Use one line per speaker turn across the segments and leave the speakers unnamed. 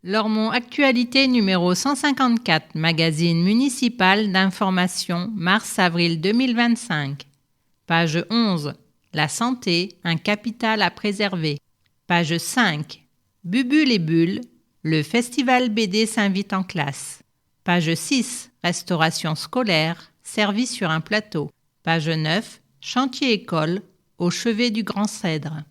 Lormont Actualité numéro 154, magazine municipal d'information, mars-avril 2025. Page 11. La santé, un capital à préserver. Page 5. Bubule et Bulles, le festival BD s'invite en classe. Page 6. Restauration scolaire, service sur un plateau. Page 9. Chantier école, au chevet du Grand Cèdre.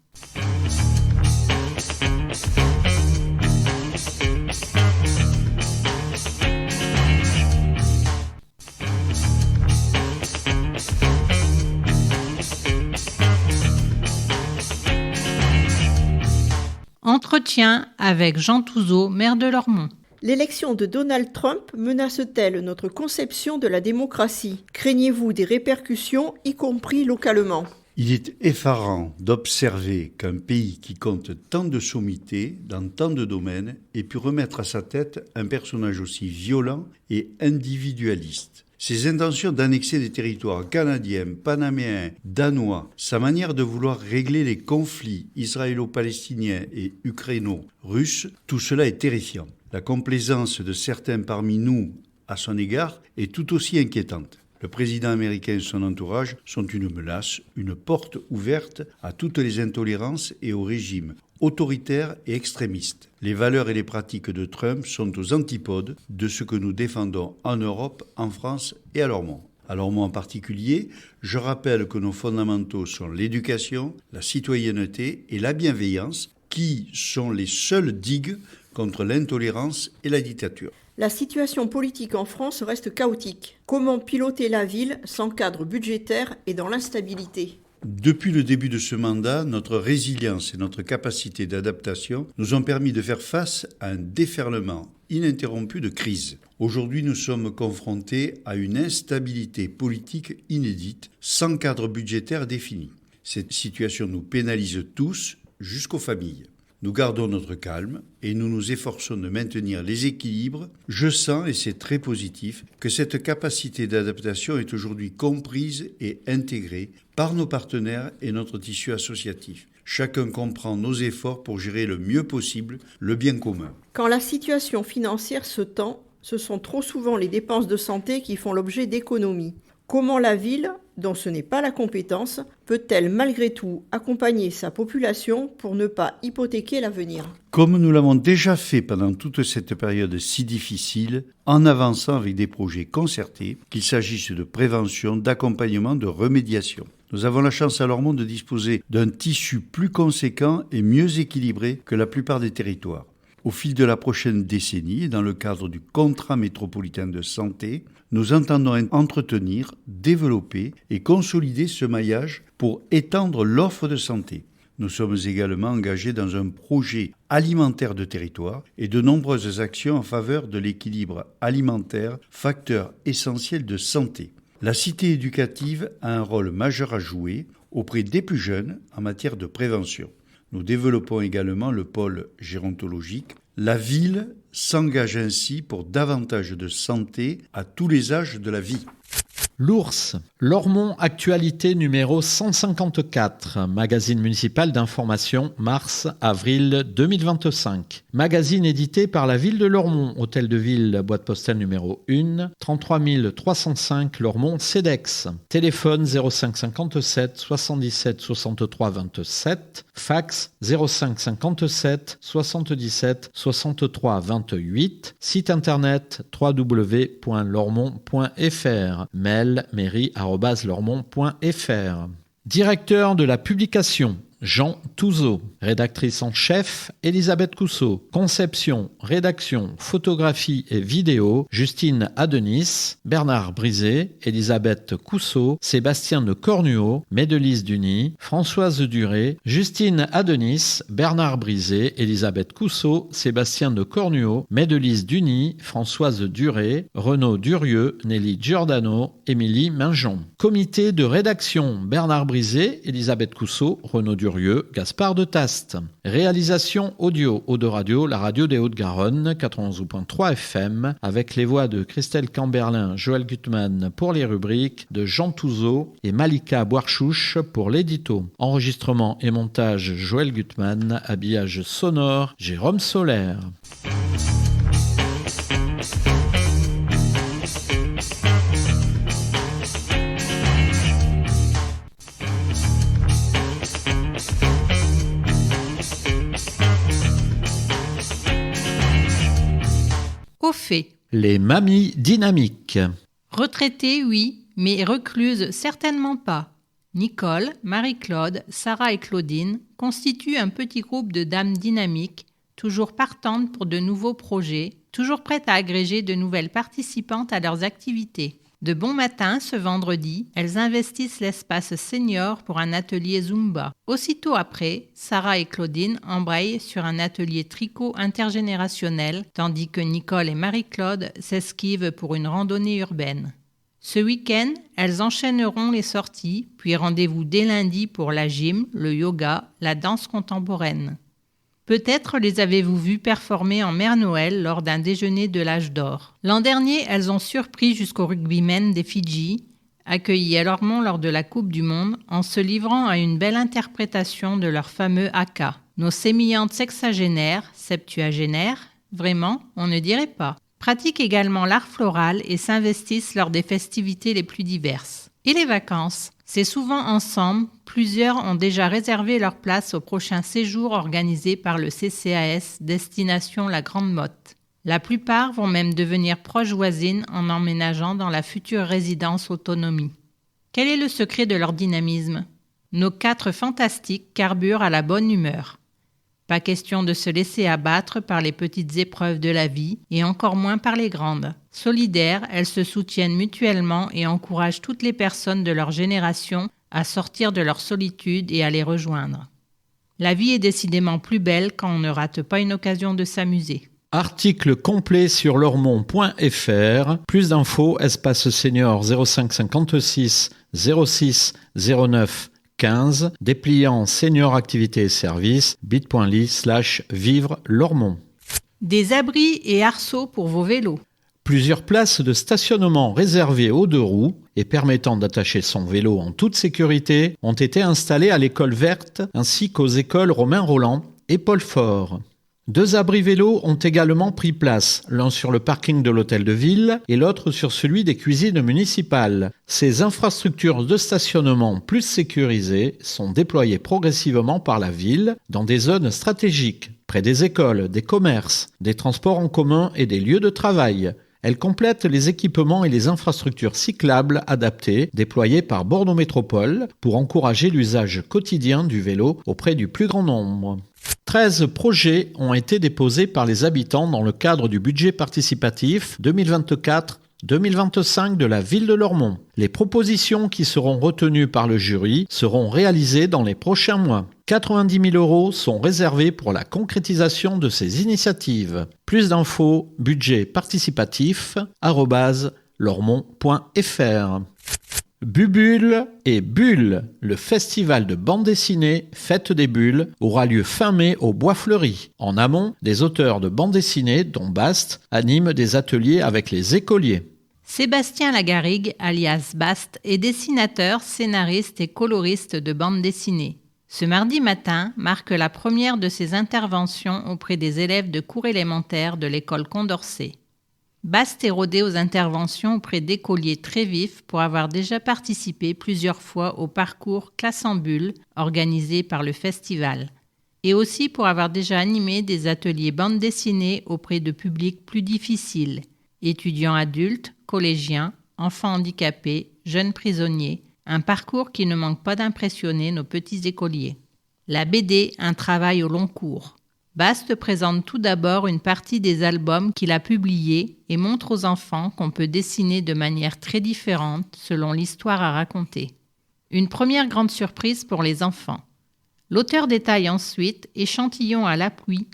Entretien avec Jean Touzeau, maire de Lormont.
L'élection de Donald Trump menace-t-elle notre conception de la démocratie ? Craignez-vous des répercussions, y compris localement ?
Il est effarant d'observer qu'un pays qui compte tant de sommités dans tant de domaines ait pu remettre à sa tête un personnage aussi violent et individualiste. Ses intentions d'annexer des territoires canadiens, panaméens, danois, sa manière de vouloir régler les conflits israélo-palestiniens et ukraino-russes, tout cela est terrifiant. La complaisance de certains parmi nous à son égard est tout aussi inquiétante. Le président américain et son entourage sont une menace, une porte ouverte à toutes les intolérances et aux régimes autoritaires et extrémistes. Les valeurs et les pratiques de Trump sont aux antipodes de ce que nous défendons en Europe, en France et à Lormont. À Lormont en particulier, je rappelle que nos fondamentaux sont l'éducation, la citoyenneté et la bienveillance, qui sont les seules digues contre l'intolérance et la dictature.
La situation politique en France reste chaotique. Comment piloter la ville sans cadre budgétaire et dans l'instabilité ?
Depuis le début de ce mandat, notre résilience et notre capacité d'adaptation nous ont permis de faire face à un déferlement ininterrompu de crises. Aujourd'hui, nous sommes confrontés à une instabilité politique inédite, sans cadre budgétaire défini. Cette situation nous pénalise tous, jusqu'aux familles. Nous gardons notre calme et nous nous efforçons de maintenir les équilibres. Je sens, et c'est très positif, que cette capacité d'adaptation est aujourd'hui comprise et intégrée par nos partenaires et notre tissu associatif. Chacun comprend nos efforts pour gérer le mieux possible le bien commun.
Quand la situation financière se tend, ce sont trop souvent les dépenses de santé qui font l'objet d'économies. Comment la ville, dont ce n'est pas la compétence, peut-elle malgré tout accompagner sa population pour ne pas hypothéquer l'avenir ?
Comme nous l'avons déjà fait pendant toute cette période si difficile, en avançant avec des projets concertés, qu'il s'agisse de prévention, d'accompagnement, de remédiation. Nous avons la chance à Lormont de disposer d'un tissu plus conséquent et mieux équilibré que la plupart des territoires. Au fil de la prochaine décennie, dans le cadre du contrat métropolitain de santé, nous entendons entretenir, développer et consolider ce maillage pour étendre l'offre de santé. Nous sommes également engagés dans un projet alimentaire de territoire et de nombreuses actions en faveur de l'équilibre alimentaire, facteur essentiel de santé. La cité éducative a un rôle majeur à jouer auprès des plus jeunes en matière de prévention. Nous développons également le pôle gérontologique. La ville s'engage ainsi pour davantage de santé à tous les âges de la vie.
L'Ours, Lormont Actualité numéro 154, magazine municipal d'information, mars-avril 2025. Magazine édité par la ville de Lormont, hôtel de ville, boîte postale numéro 1, 33 305 Lormont, CEDEX. Téléphone 05 57 77 63 27, fax 05 57 77 63 28, site internet www.lormont.fr, mail mairie@lormont.fr. Directeur de la publication, Jean Touzeau. Rédactrice en chef, Elisabeth Cousseau. Conception, rédaction, photographie et vidéo, Justine Adenis. Bernard Brisé, Elisabeth Cousseau, Sébastien de Cornuau, Médelise Duny, Françoise Duré, Justine Adenis, Bernard Brisé, Elisabeth Cousseau, Sébastien de Cornuau, Médelise Duny, Françoise Duré, Renaud Durieux, Nelly Giordano, Émilie Mingeon. Comité de rédaction, Bernard Brisé, Elisabeth Cousseau, Renaud Durieux, Gaspard de Taste. Réalisation audio, Eau de Radio, la radio des Hauts-de-Garonne, 91.3 FM, avec les voix de Christelle Camberlin, Joël Gutmann pour les rubriques, de Jean Touzeau et Malika Boirchouche pour l'édito. Enregistrement et montage, Joël Gutmann. Habillage sonore, Jérôme Solaire.
fait.
Les mamies dynamiques.
Retraitées, oui, mais recluses, certainement pas. Nicole, Marie-Claude, Sarah et Claudine constituent un petit groupe de dames dynamiques, toujours partantes pour de nouveaux projets, toujours prêtes à agréger de nouvelles participantes à leurs activités. De bon matin, ce vendredi, elles investissent l'espace senior pour un atelier Zumba. Aussitôt après, Sarah et Claudine embrayent sur un atelier tricot intergénérationnel, tandis que Nicole et Marie-Claude s'esquivent pour une randonnée urbaine. Ce week-end, elles enchaîneront les sorties, puis rendez-vous dès lundi pour la gym, le yoga, la danse contemporaine. Peut-être les avez-vous vues performer en Mère Noël lors d'un déjeuner de l'âge d'or. L'an dernier, elles ont surpris jusqu'aux rugbymen des Fidji, accueillis à Lormont lors de la Coupe du Monde, en se livrant à une belle interprétation de leur fameux haka. Nos sémillantes sexagénaires, septuagénaires, vraiment, on ne dirait pas, pratiquent également l'art floral et s'investissent lors des festivités les plus diverses. Et les vacances ? C'est souvent ensemble, plusieurs ont déjà réservé leur place au prochain séjour organisé par le CCAS destination la Grande Motte. La plupart vont même devenir proches voisines en emménageant dans la future résidence autonomie. Quel est le secret de leur dynamisme ? Nos 4 fantastiques carburent à la bonne humeur. Pas question de se laisser abattre par les petites épreuves de la vie et encore moins par les grandes. Solidaires, elles se soutiennent mutuellement et encouragent toutes les personnes de leur génération à sortir de leur solitude et à les rejoindre. La vie est décidément plus belle quand on ne rate pas une occasion de s'amuser.
Article complet sur lormont.fr. Plus d'infos, espace senior 05 56 06 09 15, dépliant senior activité et services, bit.ly/vivre Lormont.
Des abris et arceaux pour vos vélos.
Plusieurs places de stationnement réservées aux 2 roues et permettant d'attacher son vélo en toute sécurité ont été installées à l'école verte ainsi qu'aux écoles Romain Roland et Paul Fort. 2 abris vélos ont également pris place, l'un sur le parking de l'hôtel de ville et l'autre sur celui des cuisines municipales. Ces infrastructures de stationnement plus sécurisées sont déployées progressivement par la ville dans des zones stratégiques, près des écoles, des commerces, des transports en commun et des lieux de travail. Elles complètent les équipements et les infrastructures cyclables adaptées déployées par Bordeaux Métropole pour encourager l'usage quotidien du vélo auprès du plus grand nombre. 13 projets ont été déposés par les habitants dans le cadre du budget participatif 2024-2025 de la ville de Lormont. Les propositions qui seront retenues par le jury seront réalisées dans les prochains mois. 90 000 € sont réservés pour la concrétisation de ces initiatives. Plus d'infos, budget participatif, @lormont.fr. Bubule et Bulle, le festival de bande dessinée Fête des Bulles aura lieu fin mai au Bois Fleuri. En amont, des auteurs de bande dessinée, dont Bast, animent des ateliers avec les écoliers.
Sébastien Lagarrigue, alias Bast, est dessinateur, scénariste et coloriste de bande dessinée. Ce mardi matin marque la première de ses interventions auprès des élèves de cours élémentaires de l'école Condorcet. Bast est rodé aux interventions auprès d'écoliers très vifs pour avoir déjà participé plusieurs fois au parcours Classe en Bulle organisé par le festival et aussi pour avoir déjà animé des ateliers bande dessinée auprès de publics plus difficiles, étudiants adultes, collégiens, enfants handicapés, jeunes prisonniers, un parcours qui ne manque pas d'impressionner nos petits écoliers. La BD, un travail au long cours. Bast présente tout d'abord une partie des albums qu'il a publiés et montre aux enfants qu'on peut dessiner de manière très différente selon l'histoire à raconter. Une première grande surprise pour les enfants. L'auteur détaille ensuite, échantillon à l'appui,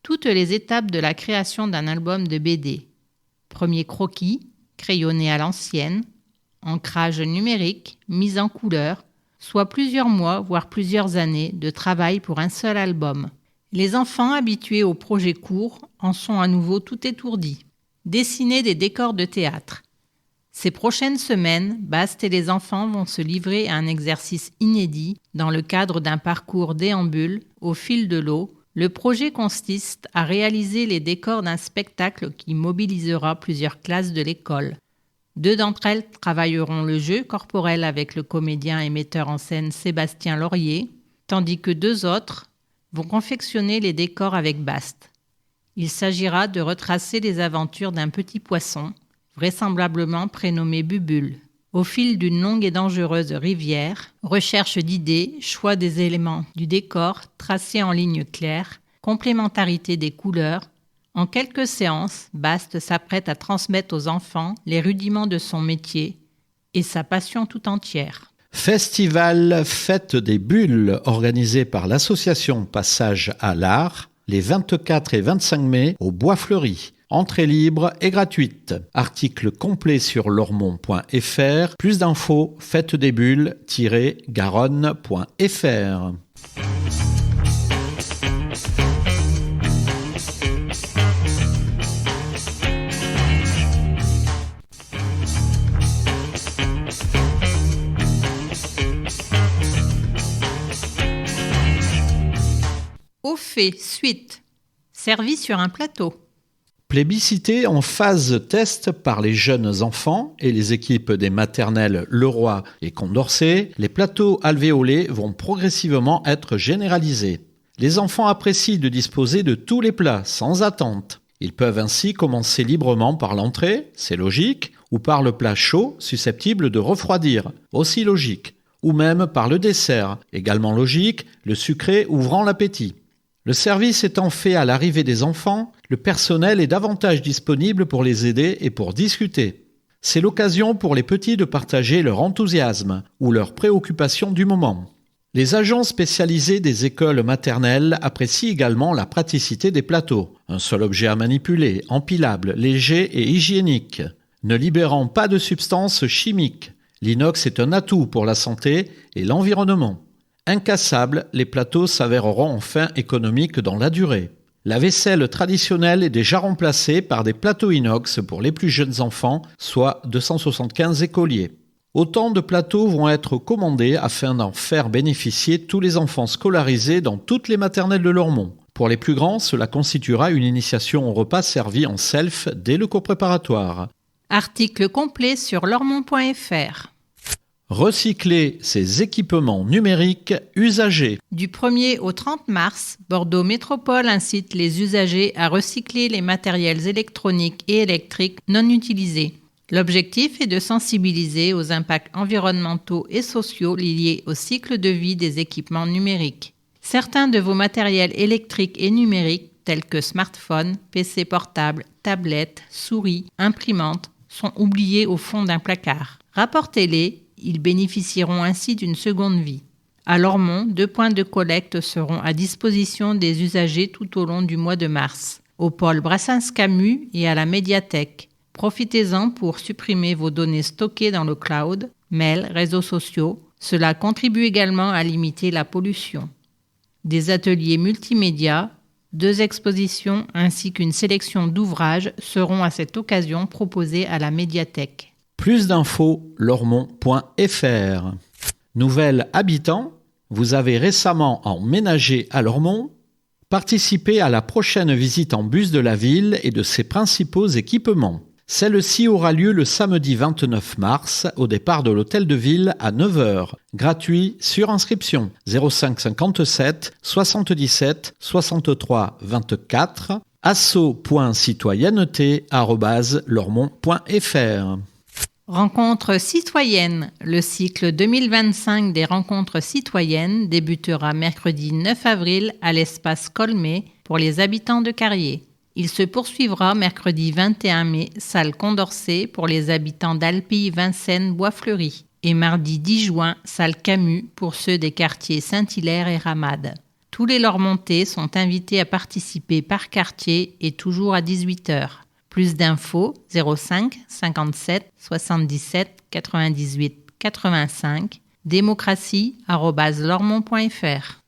toutes les étapes de la création d'un album de BD. Premier croquis, crayonné à l'ancienne, ancrage numérique, mise en couleur, soit plusieurs mois, voire plusieurs années de travail pour un seul album. Les enfants habitués aux projets courts en sont à nouveau tout étourdis. Dessiner des décors de théâtre. Ces prochaines semaines, Bast et les enfants vont se livrer à un exercice inédit dans le cadre d'un parcours déambule au fil de l'eau. Le projet consiste à réaliser les décors d'un spectacle qui mobilisera plusieurs classes de l'école. 2 d'entre elles travailleront le jeu corporel avec le comédien et metteur en scène Sébastien Laurier, tandis que 2 autres vont confectionner les décors avec Bast. Il s'agira de retracer les aventures d'un petit poisson, vraisemblablement prénommé Bubule. Au fil d'une longue et dangereuse rivière, recherche d'idées, choix des éléments du décor tracés en lignes claires, complémentarité des couleurs, en quelques séances, Bast s'apprête à transmettre aux enfants les rudiments de son métier et sa passion tout entière.
Festival Fête des Bulles, organisé par l'association Passage à l'Art, les 24 et 25 mai au Bois Fleuri. Entrée libre et gratuite. Article complet sur lormont.fr. Plus d'infos, fêtesdesbulles-garonne.fr.
Au fait, suite. Servi sur un plateau.
Plébiscité en phase test par les jeunes enfants et les équipes des maternelles Leroy et Condorcet, les plateaux alvéolés vont progressivement être généralisés. Les enfants apprécient de disposer de tous les plats sans attente. Ils peuvent ainsi commencer librement par l'entrée, c'est logique, ou par le plat chaud susceptible de refroidir, aussi logique, ou même par le dessert, également logique, le sucré ouvrant l'appétit. Le service étant fait à l'arrivée des enfants, le personnel est davantage disponible pour les aider et pour discuter. C'est l'occasion pour les petits de partager leur enthousiasme ou leurs préoccupations du moment. Les agents spécialisés des écoles maternelles apprécient également la praticité des plateaux. Un seul objet à manipuler, empilable, léger et hygiénique, ne libérant pas de substances chimiques. L'inox est un atout pour la santé et l'environnement. Incassables, les plateaux s'avéreront enfin économiques dans la durée. La vaisselle traditionnelle est déjà remplacée par des plateaux inox pour les plus jeunes enfants, soit 275 écoliers. Autant de plateaux vont être commandés afin d'en faire bénéficier tous les enfants scolarisés dans toutes les maternelles de Lormont. Pour les plus grands, cela constituera une initiation au repas servi en self dès le cours préparatoire.
Article complet sur lormont.fr.
Recycler ses équipements numériques usagés.
Du 1er au 30 mars, Bordeaux Métropole incite les usagers à recycler les matériels électroniques et électriques non utilisés. L'objectif est de sensibiliser aux impacts environnementaux et sociaux liés au cycle de vie des équipements numériques. Certains de vos matériels électriques et numériques, tels que smartphones, PC portables, tablettes, souris, imprimantes, sont oubliés au fond d'un placard. Rapportez-les. Ils bénéficieront ainsi d'une seconde vie. À Lormont, 2 points de collecte seront à disposition des usagers tout au long du mois de mars, au pôle Brassens-Camus et à la médiathèque. Profitez-en pour supprimer vos données stockées dans le cloud, mails, réseaux sociaux. Cela contribue également à limiter la pollution. Des ateliers multimédia, 2 expositions ainsi qu'une sélection d'ouvrages seront à cette occasion proposés à la médiathèque.
Plus d'infos, lormont.fr. Nouvel habitant, vous avez récemment emménagé à Lormont. Participez à la prochaine visite en bus de la ville et de ses principaux équipements. Celle-ci aura lieu le samedi 29 mars au départ de l'hôtel de ville à 9h. Gratuit sur inscription 05 57 77 63 24 asso.citoyenneté@lormont.fr.
Rencontres citoyennes. Le cycle 2025 des rencontres citoyennes débutera mercredi 9 avril à l'espace Colmé pour les habitants de Carrier. Il se poursuivra mercredi 21 mai, salle Condorcet pour les habitants d'Alpille, Vincennes, Bois-Fleuri. Et mardi 10 juin, salle Camus pour ceux des quartiers Saint-Hilaire et Ramade. Tous les Lormontais sont invités à participer par quartier et toujours à 18h. Plus d'infos 05 57 77 98 85 démocratie@lormont.fr.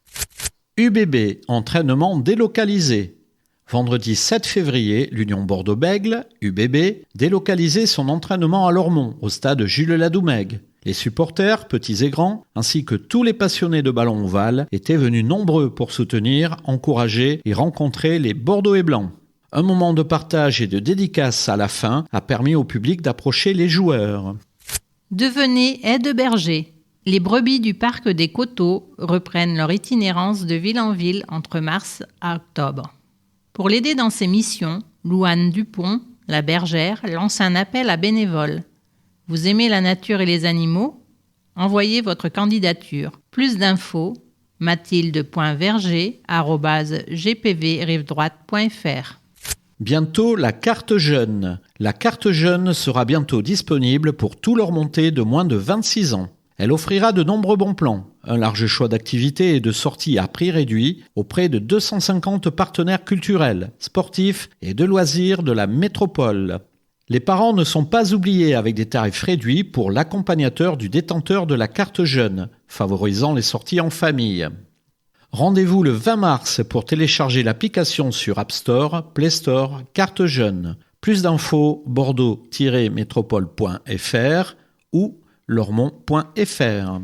UBB, entraînement délocalisé. Vendredi 7 février, l'Union Bordeaux-Bègles, UBB, délocalisait son entraînement à Lormont, au stade Jules Ladoumègue. Les supporters, petits et grands, ainsi que tous les passionnés de ballon ovale, étaient venus nombreux pour soutenir, encourager et rencontrer les Bordeaux et Blancs. Un moment de partage et de dédicace à la fin a permis au public d'approcher les joueurs.
Devenez aide-berger. Les brebis du parc des Coteaux reprennent leur itinérance de ville en ville entre mars à octobre. Pour l'aider dans ses missions, Louane Dupont, la bergère, lance un appel à bénévoles. Vous aimez la nature et les animaux ? Envoyez votre candidature. Plus d'infos, mathilde.verger@gpvrivedroite.fr.
Bientôt la carte jeune. La carte jeune sera bientôt disponible pour tous leurs montées de moins de 26 ans. Elle offrira de nombreux bons plans, un large choix d'activités et de sorties à prix réduit auprès de 250 partenaires culturels, sportifs et de loisirs de la métropole. Les parents ne sont pas oubliés avec des tarifs réduits pour l'accompagnateur du détenteur de la carte jeune, favorisant les sorties en famille. Rendez-vous le 20 mars pour télécharger l'application sur App Store, Play Store, carte jeune. Plus d'infos, bordeaux-métropole.fr ou lormont.fr.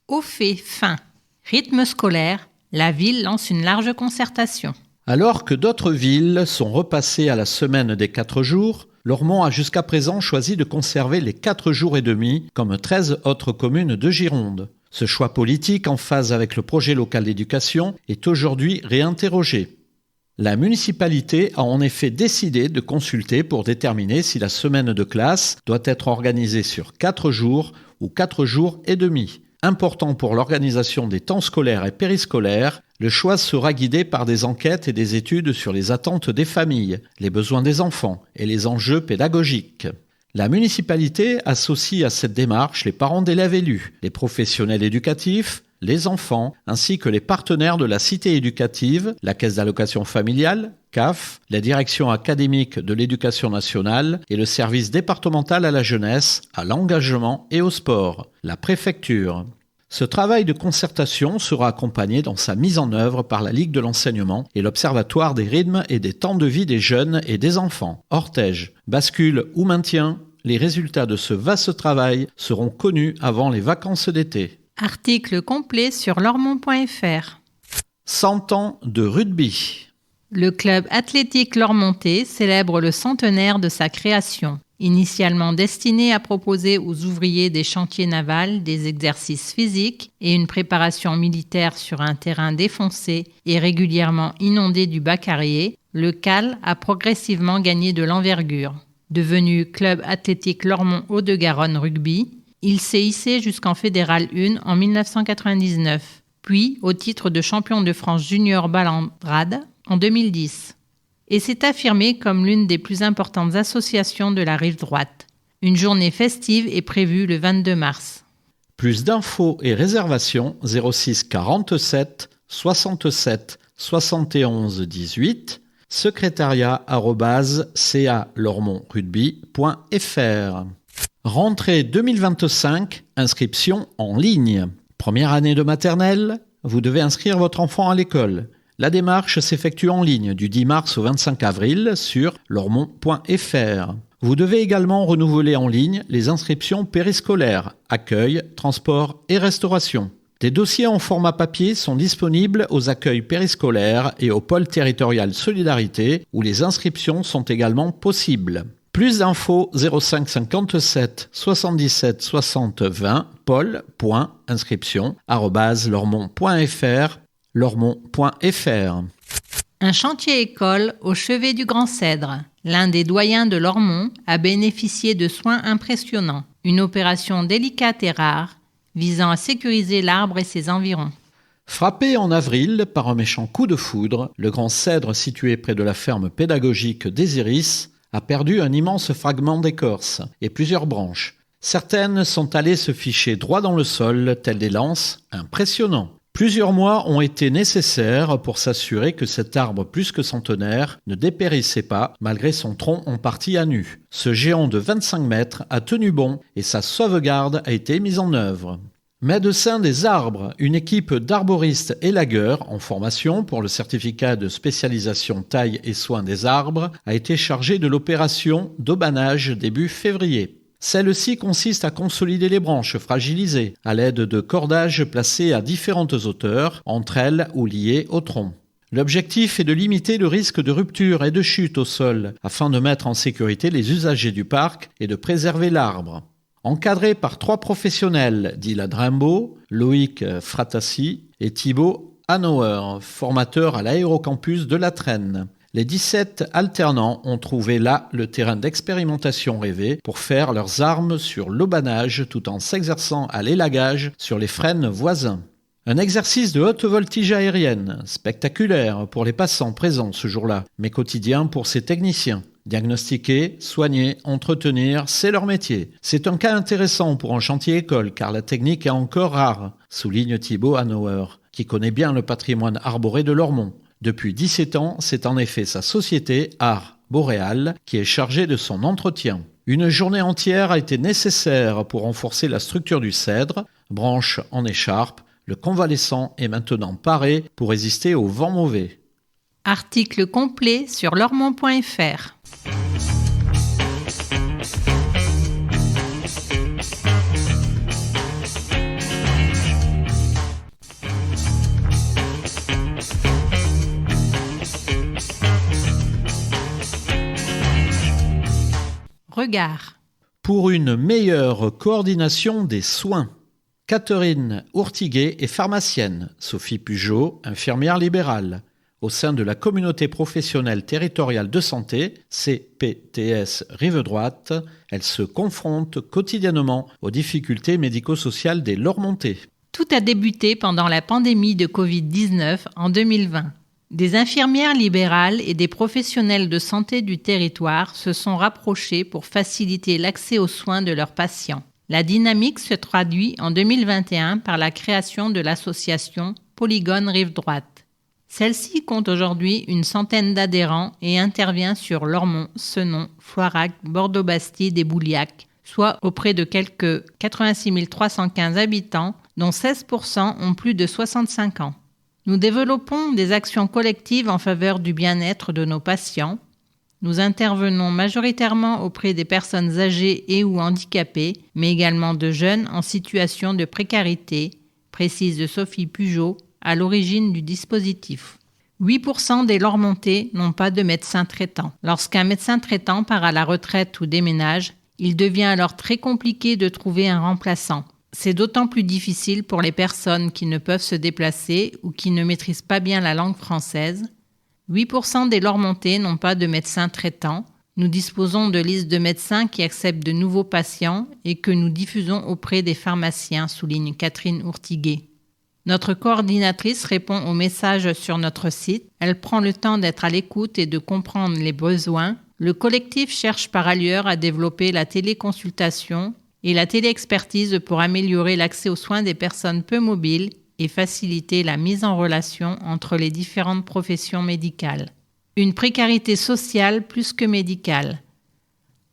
Au fait fin. Rythme scolaire, la ville lance une large concertation.
Alors que d'autres villes sont repassées à la semaine des 4 jours, Lormont a jusqu'à présent choisi de conserver les 4 jours et demi comme 13 autres communes de Gironde. Ce choix politique en phase avec le projet local d'éducation est aujourd'hui réinterrogé. La municipalité a en effet décidé de consulter pour déterminer si la semaine de classe doit être organisée sur 4 jours ou 4 jours et demi. Important pour l'organisation des temps scolaires et périscolaires, le choix sera guidé par des enquêtes et des études sur les attentes des familles, les besoins des enfants et les enjeux pédagogiques. La municipalité associe à cette démarche les parents d'élèves élus, les professionnels éducatifs, les enfants, ainsi que les partenaires de la cité éducative, la Caisse d'allocation familiale, CAF, la direction académique de l'éducation nationale et le service départemental à la jeunesse, à l'engagement et au sport, la préfecture. Ce travail de concertation sera accompagné dans sa mise en œuvre par la Ligue de l'enseignement et l'Observatoire des rythmes et des temps de vie des jeunes et des enfants. Ortège, bascule ou maintien, les résultats de ce vaste travail seront connus avant les vacances d'été.
Article complet sur lormont.fr.
100 ans de rugby.
Le club athlétique Lormontais célèbre le centenaire de sa création. Initialement destiné à proposer aux ouvriers des chantiers navals des exercices physiques et une préparation militaire sur un terrain défoncé et régulièrement inondé du baccarier, le CAL a progressivement gagné de l'envergure. Devenu Club athlétique Lormont Hauts-de-Garonne Rugby, il s'est hissé jusqu'en Fédéral 1 en 1999, puis au titre de champion de France junior balandrade en 2010. Et s'est affirmé comme l'une des plus importantes associations de la rive droite. Une journée festive est prévue le 22 mars.
Plus d'infos et réservations 06 47 67 71 18 secrétariat@ca-lormontrugby.fr. Rentrée 2025, inscription en ligne. Première année de maternelle, vous devez inscrire votre enfant à l'école. La démarche s'effectue en ligne du 10 mars au 25 avril sur lormont.fr. Vous devez également renouveler en ligne les inscriptions périscolaires, accueil, transport et restauration. Des dossiers en format papier sont disponibles aux accueils périscolaires et au pôle territorial Solidarité où les inscriptions sont également possibles. Plus d'infos 05 57 77 60 20 paul.inscription@lormont.fr lormont.fr.
Un chantier école au chevet du Grand Cèdre. L'un des doyens de Lormont a bénéficié de soins impressionnants. Une opération délicate et rare visant à sécuriser l'arbre et ses environs.
Frappé en avril par un méchant coup de foudre, le Grand Cèdre situé près de la ferme pédagogique des Iris a perdu un immense fragment d'écorce et plusieurs branches. Certaines sont allées se ficher droit dans le sol, telles des lances, impressionnant. Plusieurs mois ont été nécessaires pour s'assurer que cet arbre plus que centenaire ne dépérissait pas malgré son tronc en partie à nu. Ce géant de 25 mètres a tenu bon et sa sauvegarde a été mise en œuvre. Médecins des arbres, une équipe d'arboristes élagueurs en formation pour le certificat de spécialisation taille et soins des arbres a été chargée de l'opération d'aubanage début février. Celle-ci consiste à consolider les branches fragilisées à l'aide de cordages placés à différentes hauteurs entre elles ou liés au tronc. L'objectif est de limiter le risque de rupture et de chute au sol afin de mettre en sécurité les usagers du parc et de préserver l'arbre. Encadré par 3 professionnels, Dylan Rimbaud, Loïc Fratassi et Thibaut Hanauer, formateurs à l'aérocampus de La Trenne. Les 17 alternants ont trouvé là le terrain d'expérimentation rêvé pour faire leurs armes sur l'aubanage tout en s'exerçant à l'élagage sur les frênes voisins. Un exercice de haute voltige aérienne, spectaculaire pour les passants présents ce jour-là, mais quotidien pour ces techniciens. Diagnostiquer, soigner, entretenir, c'est leur métier. C'est un cas intéressant pour un chantier école car la technique est encore rare, souligne Thibaut Hanauer, qui connaît bien le patrimoine arboré de Lormont. Depuis 17 ans, c'est en effet sa société Art Boréal qui est chargée de son entretien. Une journée entière a été nécessaire pour renforcer la structure du cèdre, branche en écharpe. Le convalescent est maintenant paré pour résister au vent mauvais.
Article complet sur lormont.fr. Regard.
Pour une meilleure coordination des soins. Catherine Ourtiguet est pharmacienne, Sophie Pugeot, infirmière libérale. Au sein de la communauté professionnelle territoriale de santé, CPTS Rive-Droite, elles se confrontent quotidiennement aux difficultés médico-sociales des Lormontais.
Tout a débuté pendant la pandémie de Covid-19 en 2020. Des infirmières libérales et des professionnels de santé du territoire se sont rapprochés pour faciliter l'accès aux soins de leurs patients. La dynamique se traduit en 2021 par la création de l'association Polygone Rive-Droite. Celle-ci compte aujourd'hui une centaine d'adhérents et intervient sur Lormont, Senon, Floirac, Bordeaux-Bastide et Bouliac, soit auprès de quelques 86 315 habitants, dont 16% ont plus de 65 ans. Nous développons des actions collectives en faveur du bien-être de nos patients. Nous intervenons majoritairement auprès des personnes âgées et ou handicapées, mais également de jeunes en situation de précarité, précise Sophie Pugeot, à l'origine du dispositif. 8% des Lormontais n'ont pas de médecin traitant. Lorsqu'un médecin traitant part à la retraite ou déménage, il devient alors très compliqué de trouver un remplaçant. C'est d'autant plus difficile pour les personnes qui ne peuvent se déplacer ou qui ne maîtrisent pas bien la langue française. 8% des Lormontais n'ont pas de médecin traitant. Nous disposons de listes de médecins qui acceptent de nouveaux patients et que nous diffusons auprès des pharmaciens, souligne Catherine Ourtiguet. Notre coordinatrice répond aux messages sur notre site. Elle prend le temps d'être à l'écoute et de comprendre les besoins. Le collectif cherche par ailleurs à développer la téléconsultation et la téléexpertise pour améliorer l'accès aux soins des personnes peu mobiles et faciliter la mise en relation entre les différentes professions médicales. Une précarité sociale plus que médicale.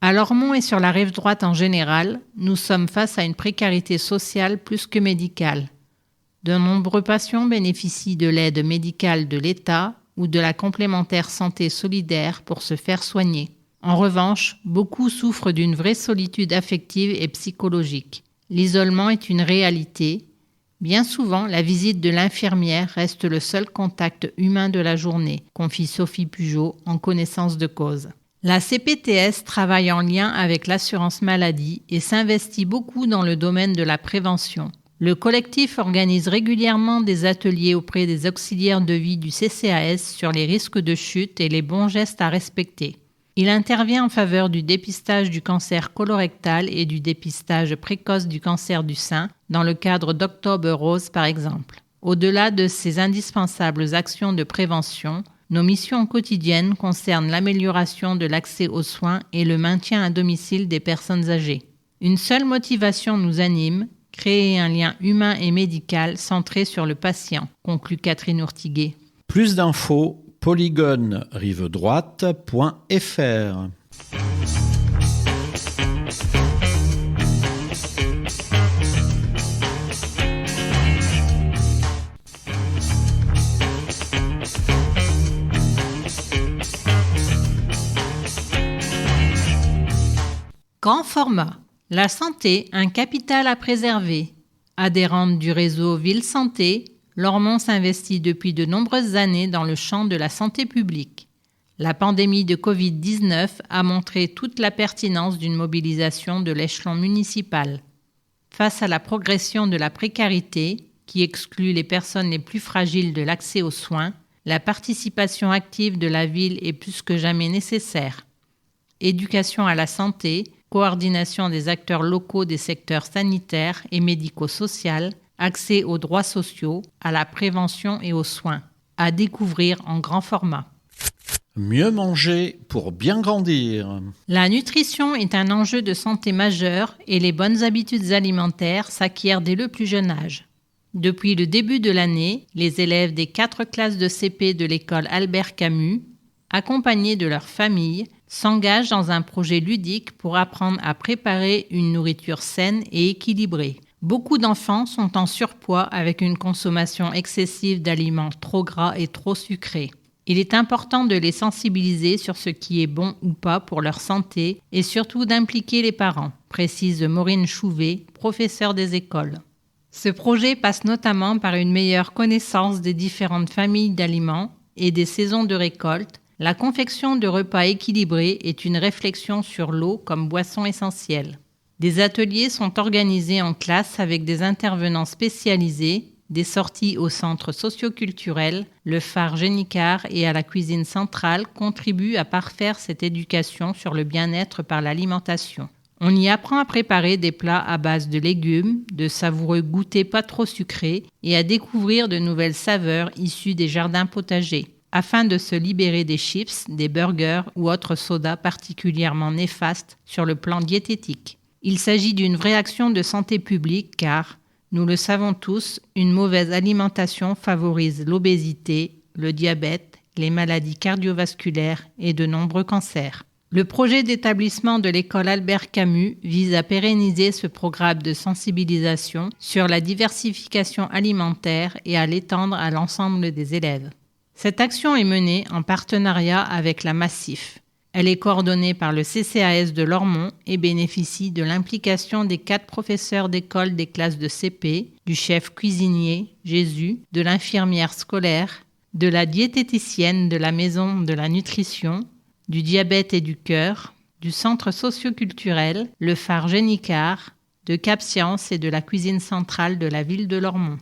À Lormont et sur la rive droite en général, nous sommes face à une précarité sociale plus que médicale. De nombreux patients bénéficient de l'aide médicale de l'État ou de la complémentaire santé solidaire pour se faire soigner. En revanche, beaucoup souffrent d'une vraie solitude affective et psychologique. L'isolement est une réalité. Bien souvent, la visite de l'infirmière reste le seul contact humain de la journée, confie Sophie Pugeot en connaissance de cause. La CPTS travaille en lien avec l'assurance maladie et s'investit beaucoup dans le domaine de la prévention. Le collectif organise régulièrement des ateliers auprès des auxiliaires de vie du CCAS sur les risques de chute et les bons gestes à respecter. Il intervient en faveur du dépistage du cancer colorectal et du dépistage précoce du cancer du sein, dans le cadre d'Octobre Rose par exemple. Au-delà de ces indispensables actions de prévention, nos missions quotidiennes concernent l'amélioration de l'accès aux soins et le maintien à domicile des personnes âgées. Une seule motivation nous anime, créer un lien humain et médical centré sur le patient, conclut Catherine Ourtiguet.
Plus d'infos, polygonerivedroite.fr.
Grand format. La santé, un capital à préserver. Adhérente du réseau Ville Santé, Lormont s'investit depuis de nombreuses années dans le champ de la santé publique. La pandémie de Covid-19 a montré toute la pertinence d'une mobilisation de l'échelon municipal. Face à la progression de la précarité, qui exclut les personnes les plus fragiles de l'accès aux soins, la participation active de la ville est plus que jamais nécessaire. Éducation à la santé, coordination des acteurs locaux des secteurs sanitaires et médico-social, accès aux droits sociaux, à la prévention et aux soins, à découvrir en grand format.
Mieux manger pour bien grandir.
La nutrition est un enjeu de santé majeur et les bonnes habitudes alimentaires s'acquièrent dès le plus jeune âge. Depuis le début de l'année, les élèves des 4 classes de CP de l'école Albert Camus, accompagnés de leurs familles, s'engagent dans un projet ludique pour apprendre à préparer une nourriture saine et équilibrée. Beaucoup d'enfants sont en surpoids avec une consommation excessive d'aliments trop gras et trop sucrés. Il est important de les sensibiliser sur ce qui est bon ou pas pour leur santé et surtout d'impliquer les parents, précise Maureen Chouvet, professeure des écoles. Ce projet passe notamment par une meilleure connaissance des différentes familles d'aliments et des saisons de récolte. La confection de repas équilibrés est une réflexion sur l'eau comme boisson essentielle. Des ateliers sont organisés en classe avec des intervenants spécialisés, des sorties au centre socioculturel, le phare Génicard et à la cuisine centrale contribuent à parfaire cette éducation sur le bien-être par l'alimentation. On y apprend à préparer des plats à base de légumes, de savoureux goûters pas trop sucrés et à découvrir de nouvelles saveurs issues des jardins potagers, afin de se libérer des chips, des burgers ou autres sodas particulièrement néfastes sur le plan diététique. Il s'agit d'une vraie action de santé publique car, nous le savons tous, une mauvaise alimentation favorise l'obésité, le diabète, les maladies cardiovasculaires et de nombreux cancers. Le projet d'établissement de l'école Albert Camus vise à pérenniser ce programme de sensibilisation sur la diversification alimentaire et à l'étendre à l'ensemble des élèves. Cette action est menée en partenariat avec la Massif. Elle est coordonnée par le CCAS de Lormont et bénéficie de l'implication des 4 professeurs d'école des classes de CP, du chef cuisinier, Jésus, de l'infirmière scolaire, de la diététicienne de la maison de la nutrition, du diabète et du cœur, du centre socioculturel, le phare Génicard, de Cap Science et de la cuisine centrale de la ville de Lormont.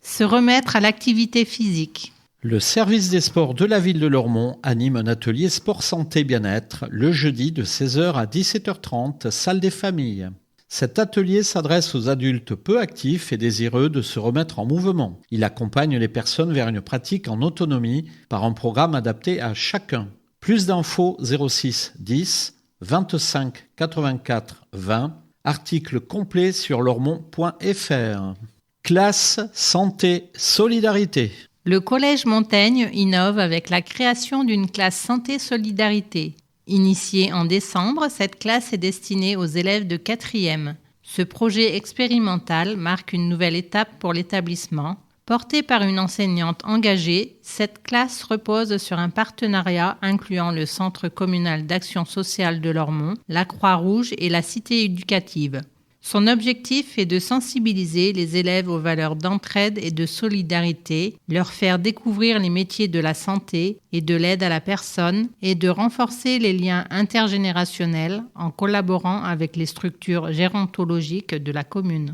Se remettre à l'activité physique.
Le service des sports de la ville de Lormont anime un atelier sport santé bien-être le jeudi de 16h à 17h30, salle des familles. Cet atelier s'adresse aux adultes peu actifs et désireux de se remettre en mouvement. Il accompagne les personnes vers une pratique en autonomie par un programme adapté à chacun. Plus d'infos 06 10 25 84 20, article complet sur lormont.fr. Classe santé solidarité.
Le Collège Montaigne innove avec la création d'une classe santé solidarité. Initiée en décembre, cette classe est destinée aux élèves de 4e. Ce projet expérimental marque une nouvelle étape pour l'établissement. Portée par une enseignante engagée, cette classe repose sur un partenariat incluant le Centre communal d'action sociale de Lormont, la Croix-Rouge et la Cité éducative. Son objectif est de sensibiliser les élèves aux valeurs d'entraide et de solidarité, leur faire découvrir les métiers de la santé et de l'aide à la personne et de renforcer les liens intergénérationnels en collaborant avec les structures gérontologiques de la commune.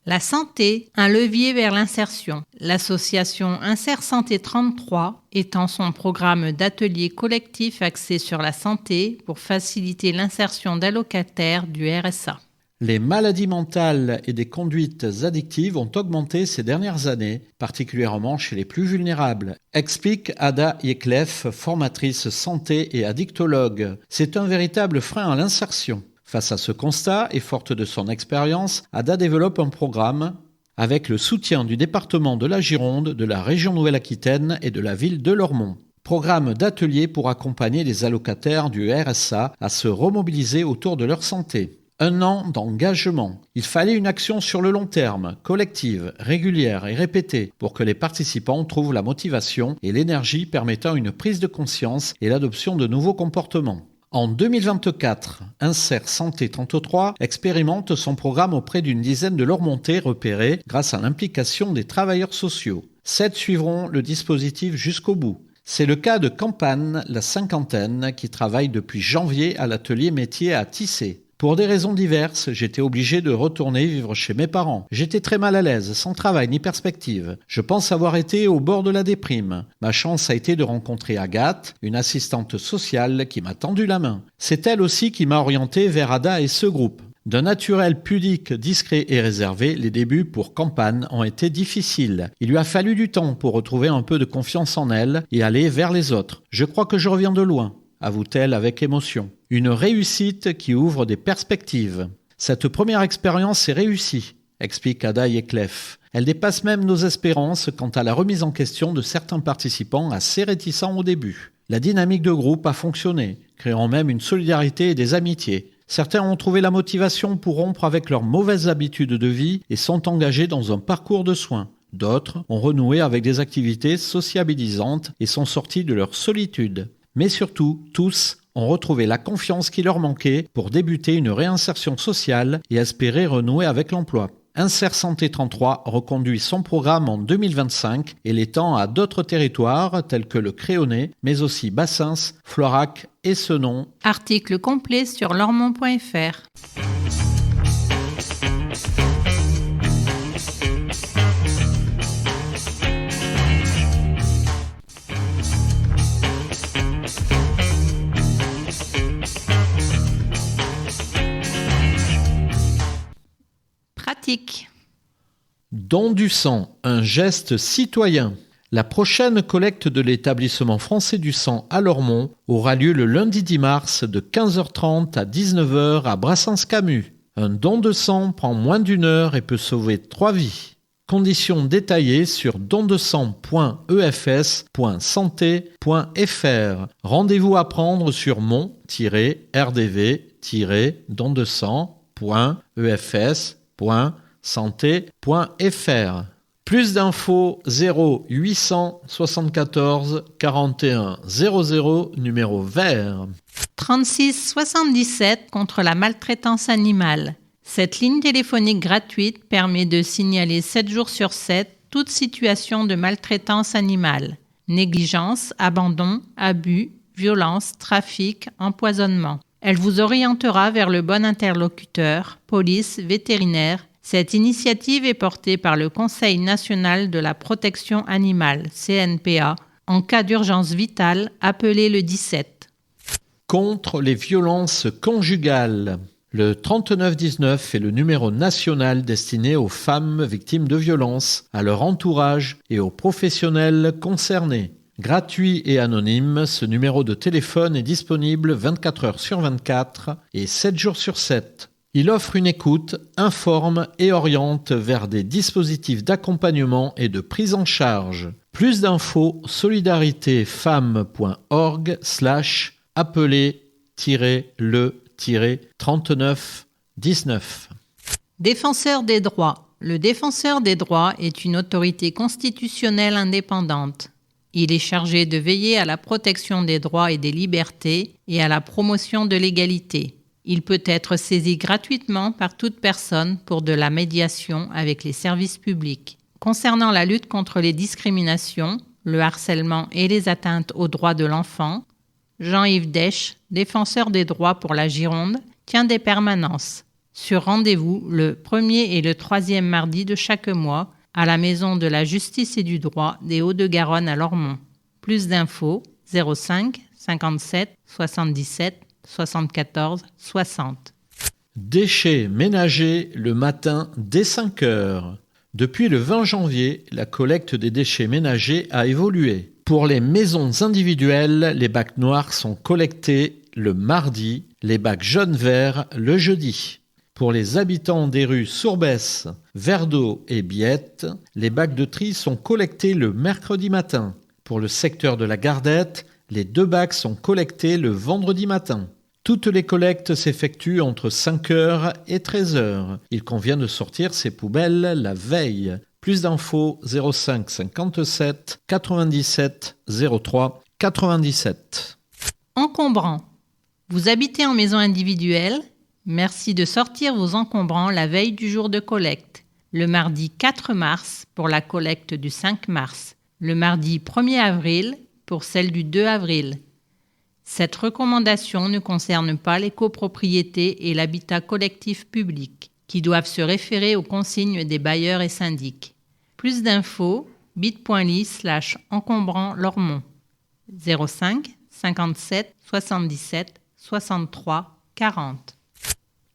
La santé, un levier vers l'insertion. L'association Insert Santé 33 étend son programme d'ateliers collectifs axés sur la santé pour faciliter l'insertion d'allocataires du RSA.
Les maladies mentales et des conduites addictives ont augmenté ces dernières années, particulièrement chez les plus vulnérables, explique Ada Yeklef, formatrice santé et addictologue. C'est un véritable frein à l'insertion. Face à ce constat et forte de son expérience, Ada développe un programme avec le soutien du département de la Gironde, de la région Nouvelle-Aquitaine et de la ville de Lormont. Programme d'ateliers pour accompagner les allocataires du RSA à se remobiliser autour de leur santé. 1 an d'engagement. Il fallait une action sur le long terme, collective, régulière et répétée, pour que les participants trouvent la motivation et l'énergie permettant une prise de conscience et l'adoption de nouveaux comportements. En 2024, Insert Santé 33 expérimente son programme auprès d'une dizaine de leurs montées repérées grâce à l'implication des travailleurs sociaux. 7 suivront le dispositif jusqu'au bout. C'est le cas de Campagne, la cinquantaine, qui travaille depuis janvier à l'atelier métier à Tissé. Pour des raisons diverses, j'étais obligé de retourner vivre chez mes parents. J'étais très mal à l'aise, sans travail ni perspective. Je pense avoir été au bord de la déprime. Ma chance a été de rencontrer Agathe, une assistante sociale qui m'a tendu la main. C'est elle aussi qui m'a orienté vers Ada et ce groupe. D'un naturel pudique, discret et réservé, les débuts pour Campagne ont été difficiles. Il lui a fallu du temps pour retrouver un peu de confiance en elle et aller vers les autres. Je crois que je reviens de loin, avoue-t-elle avec émotion. Une réussite qui ouvre des perspectives. Cette première expérience est réussie, explique Ada Yeclef. Elle dépasse même nos espérances quant à la remise en question de certains participants assez réticents au début. La dynamique de groupe a fonctionné, créant même une solidarité et des amitiés. Certains ont trouvé la motivation pour rompre avec leurs mauvaises habitudes de vie et sont engagés dans un parcours de soins. D'autres ont renoué avec des activités sociabilisantes et sont sortis de leur solitude. Mais surtout, tous ont retrouvé la confiance qui leur manquait pour débuter une réinsertion sociale et espérer renouer avec l'emploi. Insert Santé 33 reconduit son programme en 2025 et l'étend à d'autres territoires tels que le Créonais, mais aussi Bassens, Florac et Senon.
Article complet sur lormont.fr. Pratique.
Don du sang, un geste citoyen. La prochaine collecte de l'établissement français du sang à Lormont aura lieu le lundi 10 mars de 15h30 à 19h à Brassens-Camus. Un don de sang prend moins d'1 heure et peut sauver 3 vies. Conditions détaillées sur dondesang.efs.santé.fr. Rendez-vous à prendre sur mon-rdv-dondesang.efs.santé.fr. Plus d'infos 0800 74 41 00 numéro vert.
36 77 contre la maltraitance animale. Cette ligne téléphonique gratuite permet de signaler 7 jours sur 7 toute situation de maltraitance animale. Négligence, abandon, abus, violence, trafic, empoisonnement. Elle vous orientera vers le bon interlocuteur, police, vétérinaire. Cette initiative est portée par le Conseil national de la protection animale, CNPA. En cas d'urgence vitale, appelez le 17.
Contre les violences conjugales. Le 3919 est le numéro national destiné aux femmes victimes de violences, à leur entourage et aux professionnels concernés. Gratuit et anonyme, ce numéro de téléphone est disponible 24 heures sur 24 et 7 jours sur 7. Il offre une écoute, informe et oriente vers des dispositifs d'accompagnement et de prise en charge. Plus d'infos, solidaritéfemmes.org/appelez-le-3919.
Défenseur des droits. Le défenseur des droits est une autorité constitutionnelle indépendante. Il est chargé de veiller à la protection des droits et des libertés et à la promotion de l'égalité. Il peut être saisi gratuitement par toute personne pour de la médiation avec les services publics. Concernant la lutte contre les discriminations, le harcèlement et les atteintes aux droits de l'enfant, Jean-Yves Desch, défenseur des droits pour la Gironde, tient des permanences. Sur rendez-vous le 1er et le 3e mardi de chaque mois à la Maison de la Justice et du Droit des Hauts-de-Garonne à Lormont. Plus d'infos 05 57 77 74 60.
Déchets ménagers le matin dès 5 heures. Depuis le 20 janvier, la collecte des déchets ménagers a évolué. Pour les maisons individuelles, les bacs noirs sont collectés le mardi, les bacs jaunes-verts le jeudi. Pour les habitants des rues Sourbès, Verdeau et Biette, les bacs de tri sont collectés le mercredi matin. Pour le secteur de la Gardette, les 2 bacs sont collectés le vendredi matin. Toutes les collectes s'effectuent entre 5h et 13h. Il convient de sortir ses poubelles la veille. Plus d'infos 05 57 97 03 97.
Encombrant. Vous habitez en maison individuelle? Merci de sortir vos encombrants la veille du jour de collecte. Le mardi 4 mars pour la collecte du 5 mars. Le mardi 1er avril pour celle du 2 avril. Cette recommandation ne concerne pas les copropriétés et l'habitat collectif public, qui doivent se référer aux consignes des bailleurs et syndics. Plus d'infos, bit.ly/encombrant Lormont 05 57 77 63 40.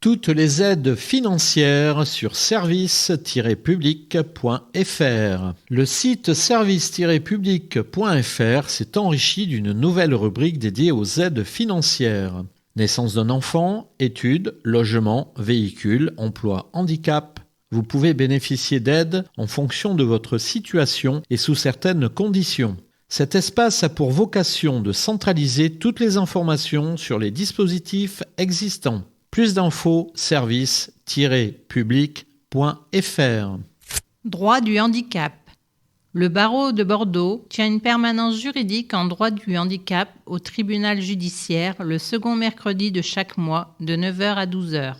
Toutes les aides financières sur service-public.fr. Le site service-public.fr s'est enrichi d'une nouvelle rubrique dédiée aux aides financières. Naissance d'un enfant, études, logement, véhicule, emploi, handicap. Vous pouvez bénéficier d'aides en fonction de votre situation et sous certaines conditions. Cet espace a pour vocation de centraliser toutes les informations sur les dispositifs existants. Plus d'infos, service-public.fr.
Droit du handicap. Le barreau de Bordeaux tient une permanence juridique en droit du handicap au tribunal judiciaire le second mercredi de chaque mois de 9h à 12h.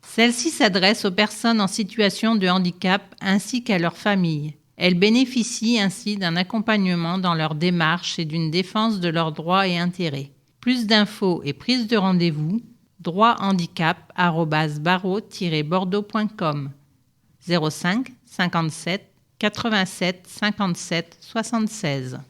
Celle-ci s'adresse aux personnes en situation de handicap ainsi qu'à leurs familles. Elles bénéficient ainsi d'un accompagnement dans leur démarche et d'une défense de leurs droits et intérêts. Plus d'infos et prise de rendez-vous, droithandicap@barreau-bordeaux.com 05 57 87 57 76.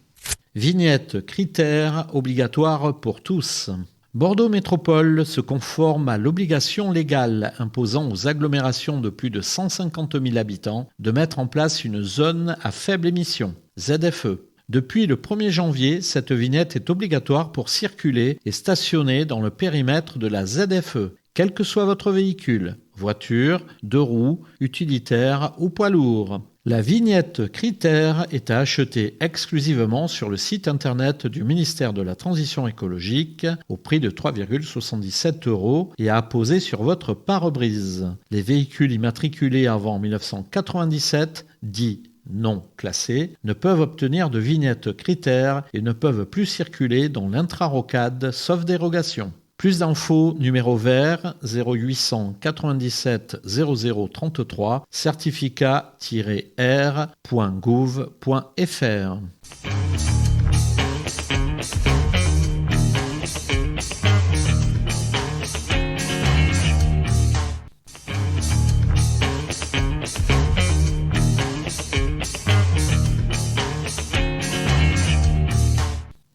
Vignette critères obligatoires pour tous. Bordeaux Métropole se conforme à l'obligation légale imposant aux agglomérations de plus de 150 000 habitants de mettre en place une zone à faible émission, ZFE. Depuis le 1er janvier, cette vignette est obligatoire pour circuler et stationner dans le périmètre de la ZFE, quel que soit votre véhicule, voiture, deux roues, utilitaire ou poids lourd. La vignette critère est à acheter exclusivement sur le site internet du ministère de la Transition écologique au prix de 3,77 € et à apposer sur votre pare-brise. Les véhicules immatriculés avant 1997, dits non classés, ne peuvent obtenir de vignette critère et ne peuvent plus circuler dans l'intrarocade sauf dérogation. Plus d'infos, numéro vert 0800 97 00 33, certificat-r.gouv.fr.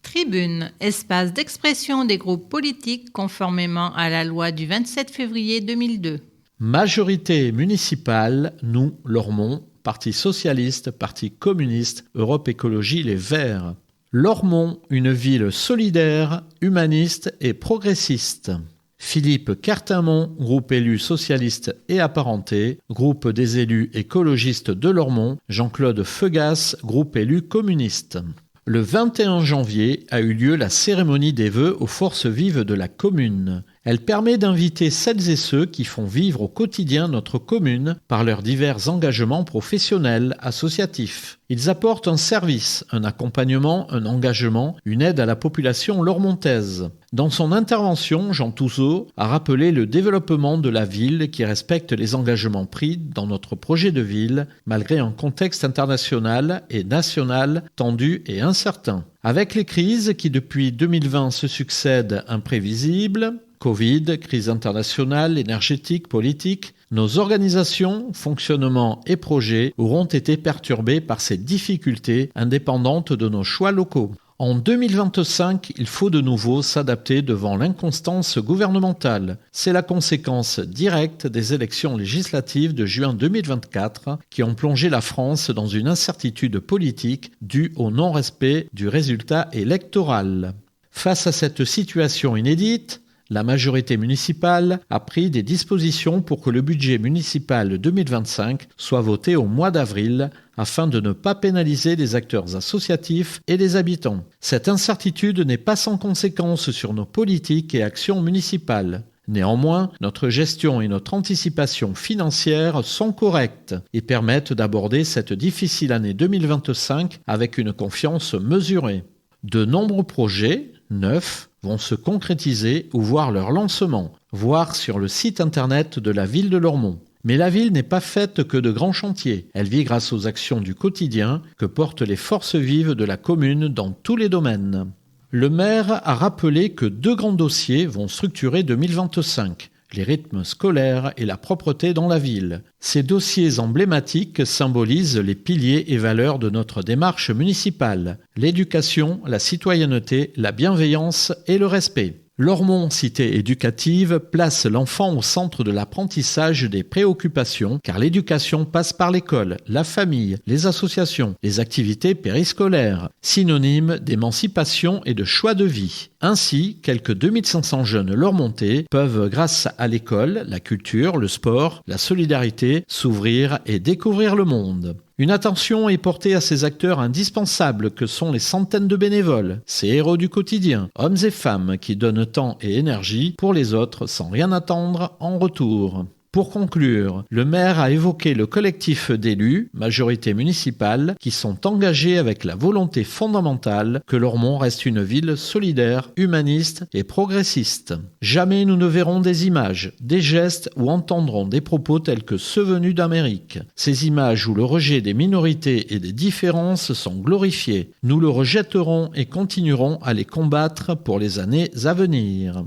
Tribune, espace d'expression des groupes politiques conformément à la loi du 27 février 2002.
Majorité municipale, nous, Lormont, Parti socialiste, Parti communiste, Europe Écologie Les Verts. Lormont, une ville solidaire, humaniste et progressiste. Philippe Cartimont, groupe élu socialiste et apparenté, groupe des élus écologistes de Lormont, Jean-Claude Feugas, groupe élu communiste. Le 21 janvier a eu lieu la cérémonie des vœux aux forces vives de la commune. Elle permet d'inviter celles et ceux qui font vivre au quotidien notre commune par leurs divers engagements professionnels, associatifs. Ils apportent un service, un accompagnement, un engagement, une aide à la population lormontaise. Dans son intervention, Jean Touzeau a rappelé le développement de la ville qui respecte les engagements pris dans notre projet de ville, malgré un contexte international et national tendu et incertain. Avec les crises qui depuis 2020 se succèdent imprévisibles, Covid, crise internationale, énergétique, politique, nos organisations, fonctionnements et projets auront été perturbés par ces difficultés indépendantes de nos choix locaux. En 2025, il faut de nouveau s'adapter devant l'inconstance gouvernementale. C'est la conséquence directe des élections législatives de juin 2024 qui ont plongé la France dans une incertitude politique due au non-respect du résultat électoral. Face à cette situation inédite, la majorité municipale a pris des dispositions pour que le budget municipal 2025 soit voté au mois d'avril afin de ne pas pénaliser les acteurs associatifs et les habitants. Cette incertitude n'est pas sans conséquence sur nos politiques et actions municipales. Néanmoins, notre gestion et notre anticipation financière sont correctes et permettent d'aborder cette difficile année 2025 avec une confiance mesurée. De nombreux projets, neufs, vont se concrétiser ou voir leur lancement, voire sur le site internet de la ville de Lormont. Mais la ville n'est pas faite que de grands chantiers. Elle vit grâce aux actions du quotidien que portent les forces vives de la commune dans tous les domaines. Le maire a rappelé que 2 grands dossiers vont structurer 2025. Les rythmes scolaires et la propreté dans la ville. Ces dossiers emblématiques symbolisent les piliers et valeurs de notre démarche municipale. L'éducation, la citoyenneté, la bienveillance et le respect. Lormont, cité éducative, place l'enfant au centre de l'apprentissage des préoccupations, car l'éducation passe par l'école, la famille, les associations, les activités périscolaires, synonyme d'émancipation et de choix de vie. Ainsi, quelques 2500 jeunes lormontais peuvent, grâce à l'école, la culture, le sport, la solidarité, s'ouvrir et découvrir le monde. Une attention est portée à ces acteurs indispensables que sont les centaines de bénévoles, ces héros du quotidien, hommes et femmes qui donnent temps et énergie pour les autres sans rien attendre en retour. Pour conclure, le maire a évoqué le collectif d'élus, majorité municipale, qui sont engagés avec la volonté fondamentale que Lormont reste une ville solidaire, humaniste et progressiste. Jamais nous ne verrons des images, des gestes ou entendrons des propos tels que ceux venus d'Amérique. Ces images où le rejet des minorités et des différences sont glorifiés. Nous le rejetterons et continuerons à les combattre pour les années à venir.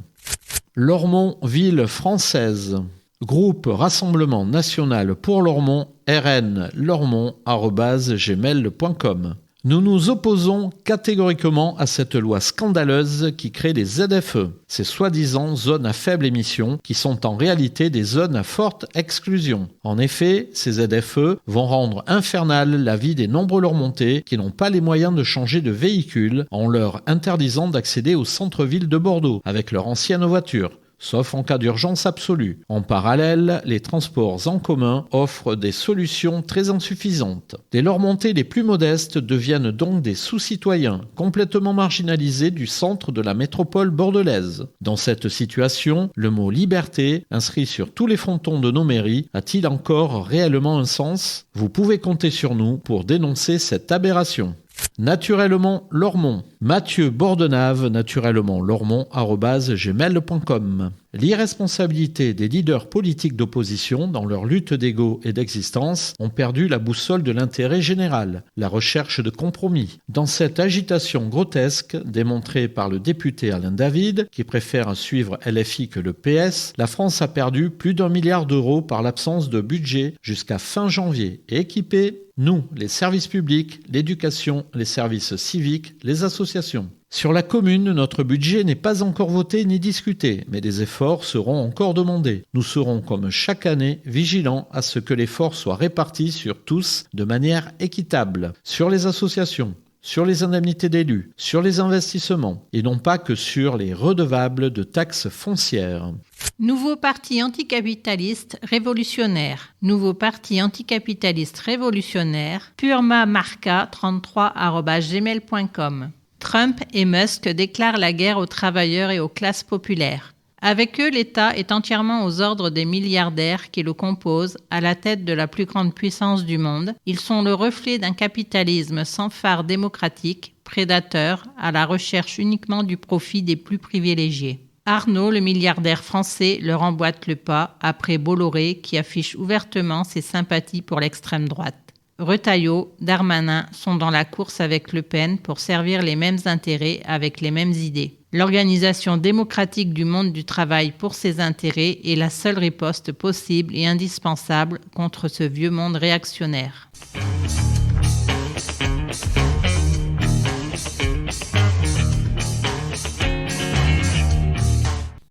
Lormont, ville française. Groupe Rassemblement National pour Lormont, rnlormont@gmail.com. Nous nous opposons catégoriquement à cette loi scandaleuse qui crée les ZFE, ces soi-disant zones à faible émission qui sont en réalité des zones à forte exclusion. En effet, ces ZFE vont rendre infernale la vie des nombreux Lormontais qui n'ont pas les moyens de changer de véhicule en leur interdisant d'accéder au centre-ville de Bordeaux avec leur ancienne voiture, sauf en cas d'urgence absolue. En parallèle, les transports en commun offrent des solutions très insuffisantes. Les Lormontais les plus modestes deviennent donc des sous-citoyens, complètement marginalisés du centre de la métropole bordelaise. Dans cette situation, le mot « liberté », inscrit sur tous les frontons de nos mairies, a-t-il encore réellement un sens ? Vous pouvez compter sur nous pour dénoncer cette aberration. Naturellement Lormont. Mathieu Bordenave, naturellement lormont@gmail.com. L'irresponsabilité des leaders politiques d'opposition dans leur lutte d'ego et d'existence ont perdu la boussole de l'intérêt général, la recherche de compromis. Dans cette agitation grotesque démontrée par le député Alain David, qui préfère suivre LFI que le PS, la France a perdu plus d'1 milliard d'euros par l'absence de budget jusqu'à fin janvier et équipé nous, les services publics, l'éducation, les services civiques, les associations. Sur la commune, notre budget n'est pas encore voté ni discuté, mais des efforts seront encore demandés. Nous serons, comme chaque année, vigilants à ce que l'effort soit réparti sur tous de manière équitable. Sur les associations, sur les indemnités d'élus, sur les investissements, et non pas que sur les redevables de taxes foncières.
Nouveau parti anticapitaliste révolutionnaire. Nouveau parti anticapitaliste révolutionnaire. purmamarca33@gmail.com. Trump et Musk déclarent la guerre aux travailleurs et aux classes populaires. Avec eux, l'État est entièrement aux ordres des milliardaires qui le composent, à la tête de la plus grande puissance du monde. Ils sont le reflet d'un capitalisme sans phare démocratique, prédateur, à la recherche uniquement du profit des plus privilégiés. Arnault, le milliardaire français, leur emboîte le pas, après Bolloré qui affiche ouvertement ses sympathies pour l'extrême droite. Retailleau, Darmanin sont dans la course avec Le Pen pour servir les mêmes intérêts avec les mêmes idées. L'organisation démocratique du monde du travail pour ses intérêts est la seule riposte possible et indispensable contre ce vieux monde réactionnaire.